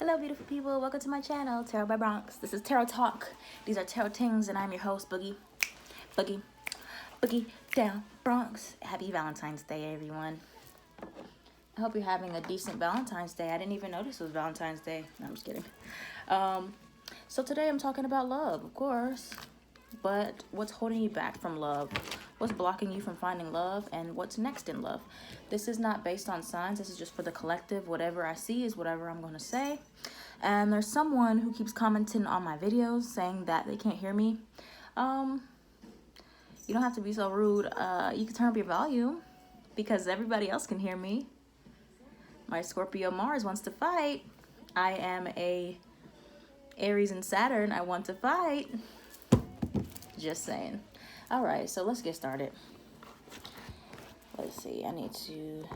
Hello, beautiful people. Welcome to my channel, Tarotbybronx. This is Tarot Talk. These are Tarot Tings, and I'm your host, Boogie down Bronx. Happy Valentine's Day, everyone. I hope you're having a decent Valentine's Day. I didn't even notice it was Valentine's Day. No, I'm just kidding. So today I'm talking about love, of course. But what's holding you back from love? What's blocking you from finding love? And what's next in love? This is not based on signs. This is just for the collective. Whatever I see is whatever I'm going to say. And there's someone who keeps commenting on my videos saying that they can't hear me. You don't have to be so rude. You can turn up your volume because everybody else can hear me. My Scorpio Mars wants to fight. I am a Aries and Saturn. I want to fight. Just saying. All right, so let's get started. Let's see. I need to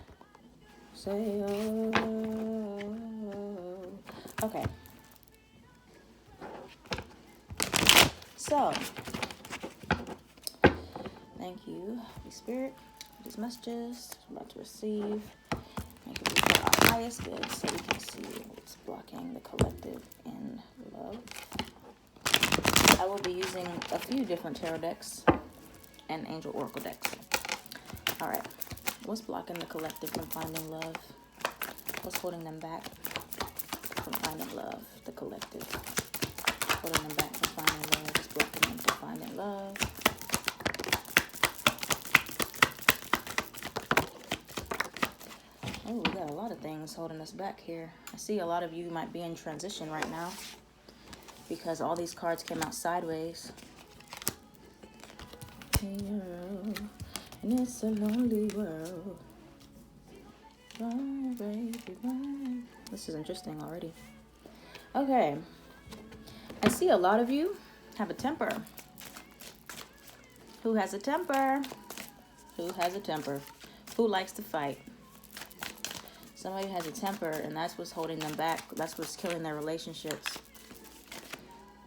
say, okay. So, thank you, Holy Spirit, for these messages I'm about to receive. Thank you for our highest good so we can see what's blocking the collective in love. I will be using a few different tarot decks and angel oracle decks. All right, what's blocking the collective from finding love? What's holding them back from finding love? The collective. Holding them back from finding love. What's blocking them from finding love? Oh, we got a lot of things holding us back here. I see a lot of you might be in transition right now because all these cards came out sideways. And it's a lonely world. Run, baby, run. This is interesting already. Okay. I see a lot of you have a temper. Who has a temper? Who has a temper? Who likes to fight? Somebody has a temper, and that's what's holding them back. That's what's killing their relationships.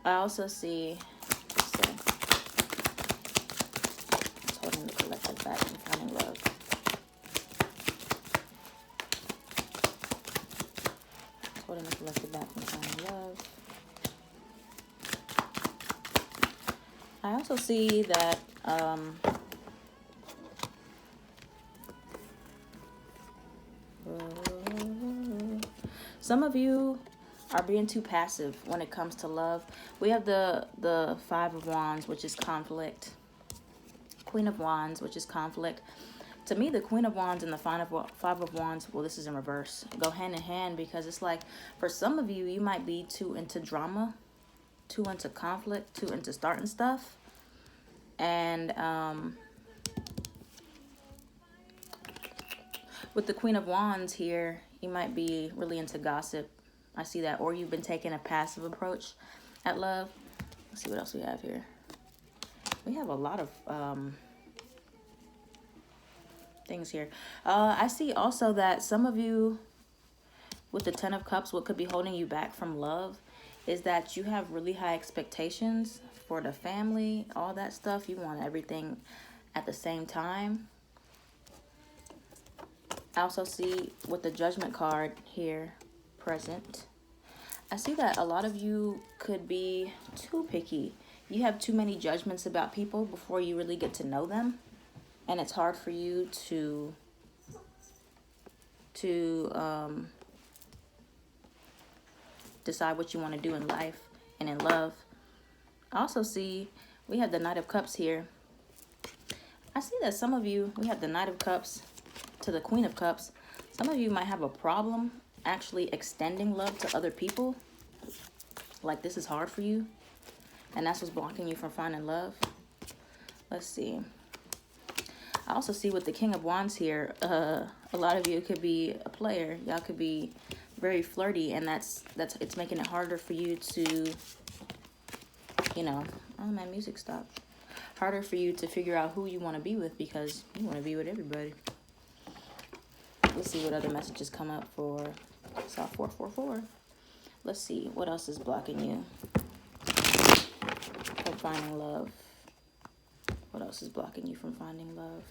I also see it's holding the collective back from finding love. It's holding the collective back from finding love. I also see that some of you are being too passive when it comes to love. We have the Five of Wands, which is conflict. Queen of Wands, which is conflict. To me, the Queen of Wands and the Five of Wands, well, this is in reverse, go hand in hand, because it's like, for some of you, you might be too into drama, too into conflict, too into starting stuff. And with the Queen of Wands here, you might be really into gossip. I see that. Or you've been taking a passive approach at love. Let's see what else we have here. We have a lot of things here. I see also that some of you, with the Ten of Cups, what could be holding you back from love is that you have really high expectations for the family, all that stuff. You want everything at the same time. I also see with the Judgment card here present, I see that a lot of you could be too picky. You have too many judgments about people before you really get to know them. And it's hard for you to decide what you want to do in life and in love. I also see we have the Knight of Cups here. I see that some of you, we have the Knight of Cups to the Queen of Cups. Some of you might have a problem actually extending love to other people. Like, this is hard for you, and that's what's blocking you from finding love. Let's see. I also see with the King of Wands here, a lot of you could be a player. Y'all could be very flirty, and that's it's making it harder for you to, you know, oh, my music stopped. Harder for you to figure out who you want to be with, because you want to be with everybody. Let's see what other messages come up for South 444. Let's see what else is blocking you from finding love. What else is blocking you from finding love?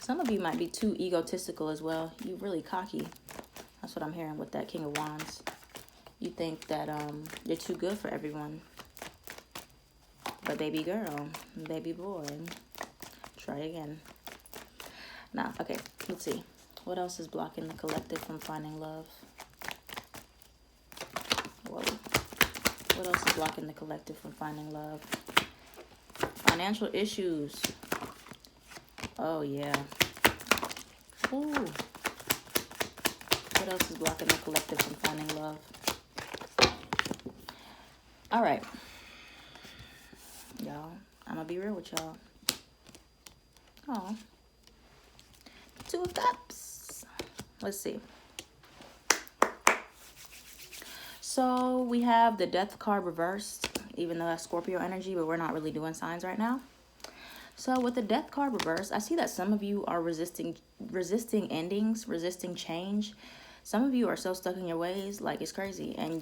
Some of you might be too egotistical as well. You're really cocky. That's what I'm hearing with that King of Wands. You think that you're too good for everyone. But baby girl, baby boy, try again. Nah, okay, let's see. What else is blocking the collective from finding love? Whoa. What else is blocking the collective from finding love? Financial issues. Oh, yeah. Ooh. What else is blocking the collective from finding love? All right. Y'all, I'm going to be real with y'all. Oh. Two of Cups. Let's see. So we have the Death card reversed, even though that's Scorpio energy, but we're not really doing signs right now. So with the Death card reversed, I see that some of you are resisting endings, resisting change. Some of you are so stuck in your ways, like it's crazy. And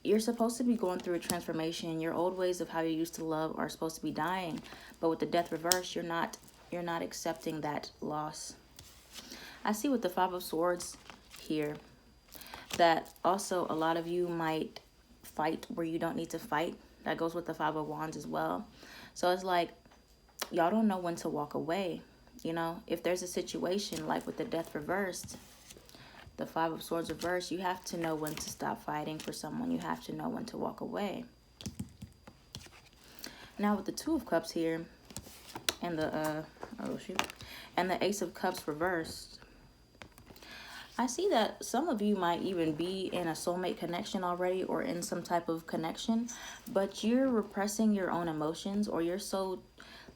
you're supposed to be going through a transformation. Your old ways of how you used to love are supposed to be dying. But with the Death reversed, you're not accepting that loss. I see with the Five of Swords here that also a lot of you might fight where you don't need to fight. That goes with the Five of Wands as well. So it's like y'all don't know when to walk away. You know, if there's a situation like with the Death reversed, the Five of Swords reversed, you have to know when to stop fighting for someone. You have to know when to walk away. Now with the Two of Cups here and the and the Ace of Cups reversed, I see that some of you might even be in a soulmate connection already or in some type of connection, but you're repressing your own emotions, or you're so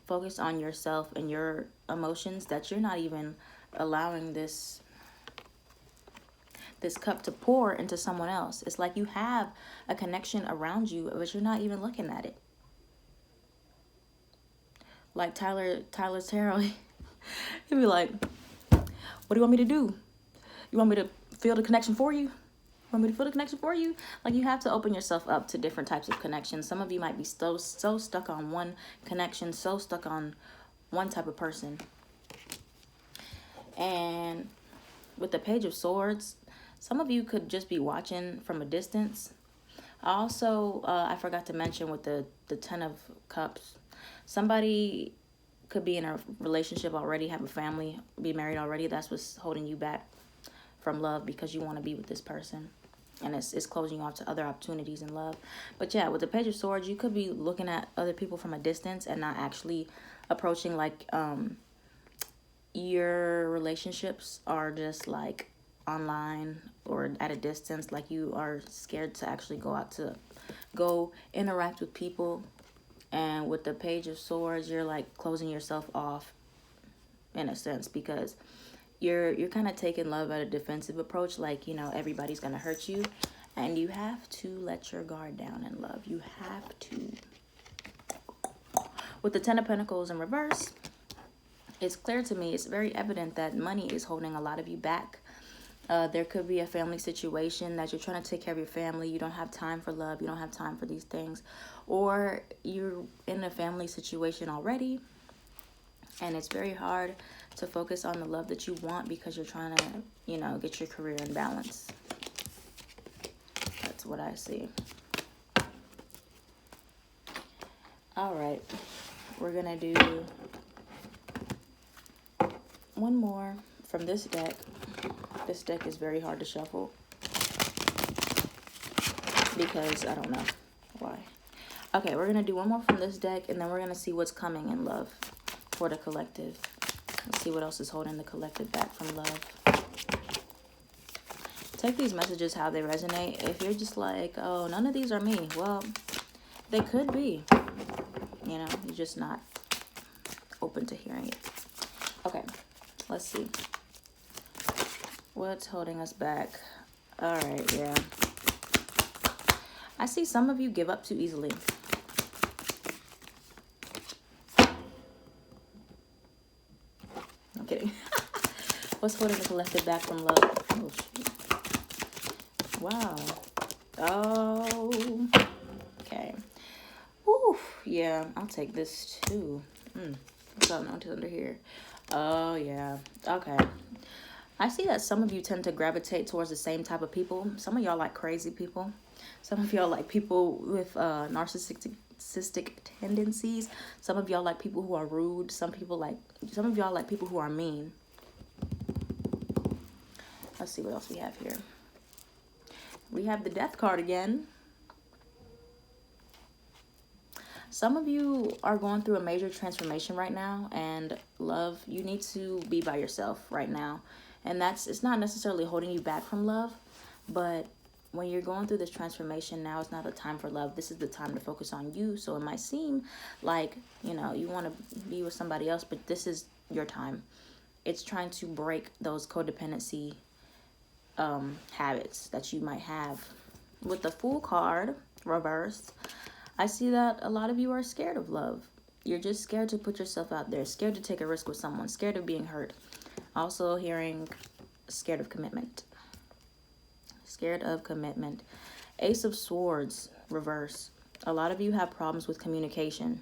focused on yourself and your emotions that you're not even allowing this cup to pour into someone else. It's like you have a connection around you, but you're not even looking at it. Like Tyler's Tarot, he'd be like, what do you want me to do? You want me to feel the connection for you? Want me to feel the connection for you? Like, you have to open yourself up to different types of connections. Some of you might be so stuck on one connection, so stuck on one type of person. And with the Page of Swords, some of you could just be watching from a distance. Also, I forgot to mention with the Ten of Cups, somebody could be in a relationship already, have a family, be married already. That's what's holding you back from love, because you want to be with this person. And it's closing you off to other opportunities in love. But yeah, with the Page of Swords, you could be looking at other people from a distance and not actually approaching, like, your relationships are just like online or at a distance. Like, you are scared to actually go interact with people. And with the Page of Swords, you're like closing yourself off in a sense, because you're kind of taking love at a defensive approach. Like, you know, everybody's going to hurt you, and you have to let your guard down in love. You have to. With the Ten of Pentacles in reverse, it's clear to me, it's very evident that money is holding a lot of you back. There could be a family situation that you're trying to take care of your family. You don't have time for love. You don't have time for these things. Or you're in a family situation already, and it's very hard to focus on the love that you want because you're trying to, you know, get your career in balance. That's what I see. All right. We're going to do one more from this deck. This deck is very hard to shuffle because I don't know why. Okay, we're going to do one more from this deck, and then we're going to see what's coming in love for the collective. Let's see what else is holding the collective back from love. Take these messages how they resonate. If you're just like, oh, none of these are me, well, they could be. You know, you're just not open to hearing it. Okay, let's see. What's holding us back? All right, yeah. I see some of you give up too easily. I'm kidding. What's holding the collective back from love? Oh, shoot. Wow. Oh. Okay. Ooh, yeah, I'll take this too. So notice under here. Oh, yeah. Okay. I see that some of you tend to gravitate towards the same type of people. Some of y'all like crazy people. Some of y'all like people with narcissistic tendencies. Some of y'all like people who are rude. Some of y'all like people who are mean. Let's see what else we have here. We have the Death card again. Some of you are going through a major transformation right now, and love, you need to be by yourself right now. And it's not necessarily holding you back from love, but when you're going through this transformation, now is not the time for love. This is the time to focus on you. So it might seem like, you know, you want to be with somebody else, but this is your time. It's trying to break those codependency habits that you might have. With the Fool card reversed, I see that a lot of you are scared of love. You're just scared to put yourself out there, scared to take a risk with someone, scared of being hurt. Also hearing scared of commitment. Scared of commitment. Ace of Swords reverse. A lot of you have problems with communication.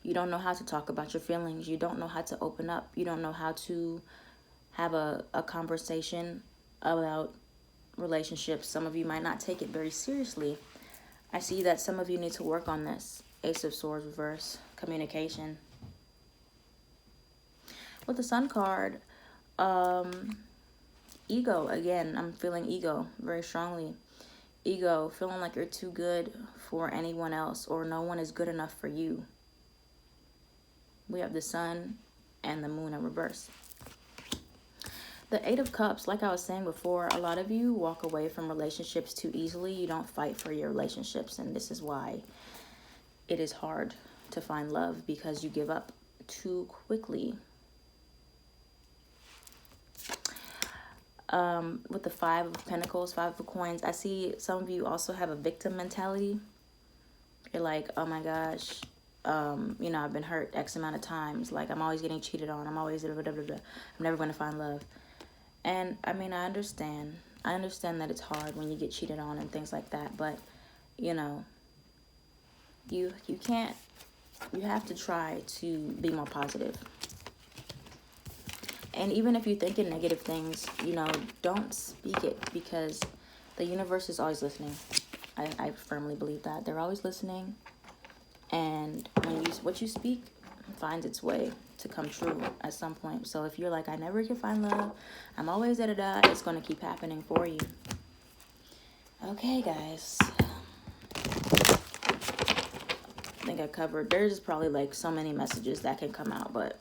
You don't know how to talk about your feelings. You don't know how to open up. You don't know how to have a conversation about relationships. Some of you might not take it very seriously. I see that some of you need to work on this. Ace of Swords reverse. Communication. With the Sun card, ego. Again, I'm feeling ego very strongly. Ego, feeling like you're too good for anyone else, or no one is good enough for you. We have the Sun and the Moon in reverse. The Eight of Cups, like I was saying before, a lot of you walk away from relationships too easily. You don't fight for your relationships, and this is why it is hard to find love, because you give up too quickly. With the Five of Pentacles, Five of Coins, I see some of you also have a victim mentality. You're like, oh my gosh, you know, I've been hurt X amount of times. Like, I'm always getting cheated on. I'm always, blah, blah, blah, blah. I'm never going to find love. And, I mean, I understand. I understand that it's hard when you get cheated on and things like that. But, you know, you can't, you have to try to be more positive. And even if you're thinking negative things, you know, don't speak it, because the universe is always listening. I firmly believe that. They're always listening. And when what you speak finds its way to come true at some point. So if you're like, I never can find love, I'm always da-da-da, it's going to keep happening for you. Okay, guys. I think I covered. There's probably like so many messages that can come out, but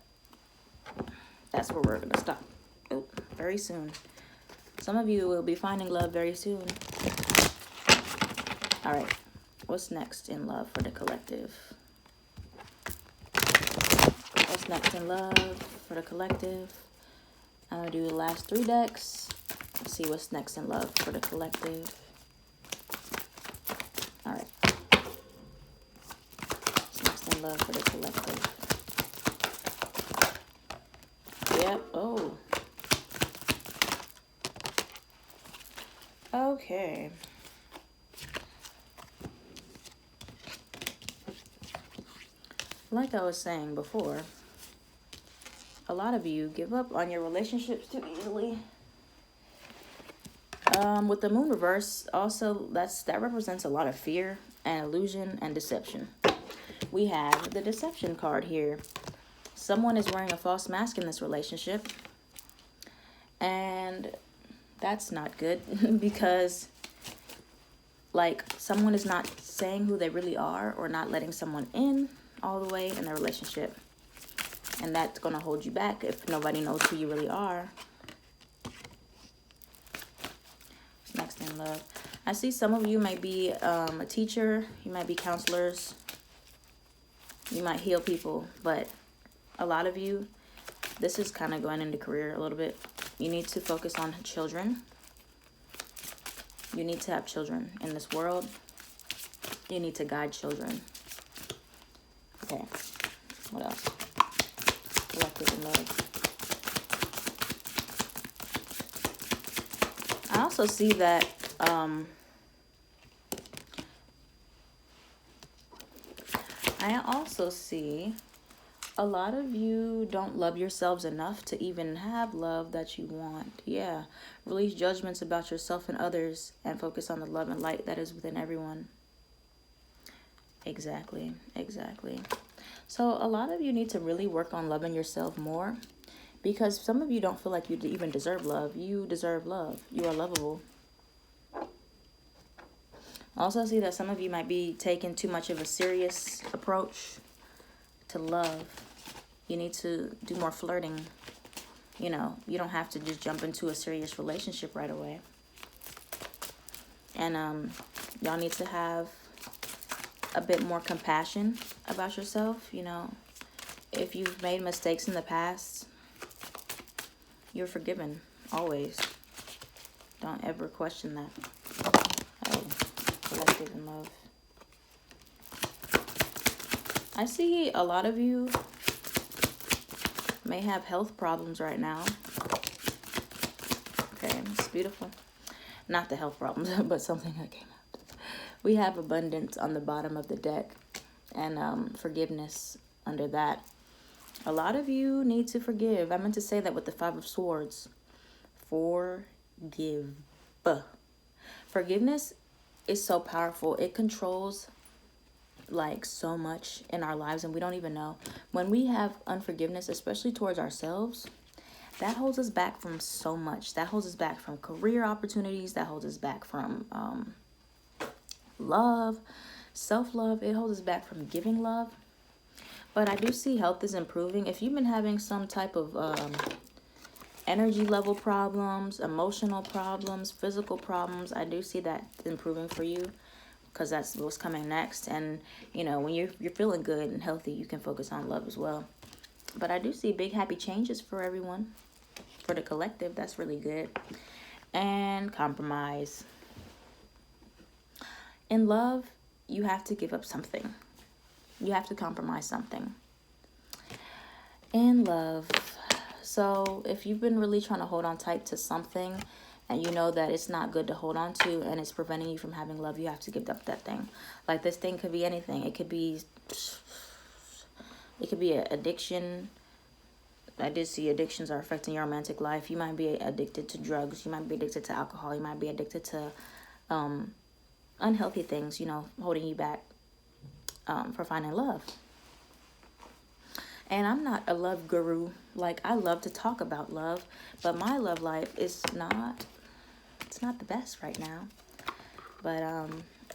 that's where we're going to stop. Oh, very soon. Some of you will be finding love very soon. All right. What's next in love for the collective? What's next in love for the collective? I'm going to do the last 3 decks. Let's see what's next in love for the collective. All right. What's next in love for the collective? Yep. Oh. Okay. Like I was saying before, a lot of you give up on your relationships too easily. With the Moon reverse, also that represents a lot of fear and illusion and deception. We have the Deception card here. Someone is wearing a false mask in this relationship, and that's not good because, like, someone is not saying who they really are, or not letting someone in all the way in their relationship, and that's going to hold you back if nobody knows who you really are. Next in love, I see some of you might be a teacher, you might be counselors, you might heal people, but a lot of you, this is kind of going into career a little bit. You need to focus on children. You need to have children in this world. You need to guide children. Okay, what else? Collective in love. I also see that A lot of you don't love yourselves enough to even have love that you want. Yeah. Release judgments about yourself and others and focus on the love and light that is within everyone. Exactly. Exactly. So a lot of you need to really work on loving yourself more, because some of you don't feel like you even deserve love. You deserve love. You are lovable. Also see that some of you might be taking too much of a serious approach to love. You need to do more flirting. You know, you don't have to just jump into a serious relationship right away. And y'all need to have a bit more compassion about yourself. You know, if you've made mistakes in the past, you're forgiven, always. Don't ever question that. Oh, collective in love. I see a lot of you may have health problems right now. Okay, it's beautiful. Not the health problems, but something that came out. We have abundance on the bottom of the deck, and forgiveness under that. A lot of you need to forgive. I meant to say that with the 5 of Swords. Forgive. Forgiveness is so powerful. It controls like so much in our lives, and we don't even know. When we have unforgiveness, especially towards ourselves, that holds us back from so much. That holds us back from career opportunities. That holds us back from love, self-love. It holds us back from giving love. But I do see health is improving. If you've been having some type of energy level problems, emotional problems, physical problems, I do see that improving for you, because that's what's coming next. And, you know, when you're feeling good and healthy, you can focus on love as well. But I do see big happy changes for everyone. For the collective, that's really good. And compromise. In love, you have to give up something. You have to compromise something. In love. So if you've been really trying to hold on tight to something, and you know that it's not good to hold on to, and it's preventing you from having love, you have to give up that thing. Like, this thing could be anything. It could be an addiction. I did see addictions are affecting your romantic life. You might be addicted to drugs. You might be addicted to alcohol. You might be addicted to unhealthy things, you know, holding you back for finding love. And I'm not a love guru. Like, I love to talk about love, but my love life is not, it's not the best right now. But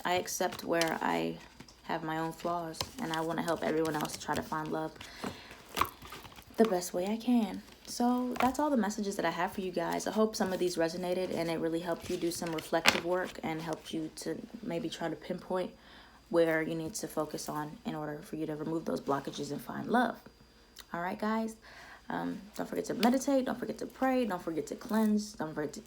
I accept where I have my own flaws, and I want to help everyone else try to find love the best way I can. So that's all the messages that I have for you guys. I hope some of these resonated and it really helped you do some reflective work and helped you to maybe try to pinpoint where you need to focus on in order for you to remove those blockages and find love. All right, guys. Don't forget to meditate. Don't forget to pray. Don't forget to cleanse. Don't forget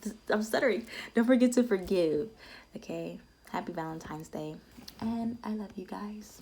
to... I'm stuttering. Don't forget to forgive. Okay? Happy Valentine's Day. And I love you guys.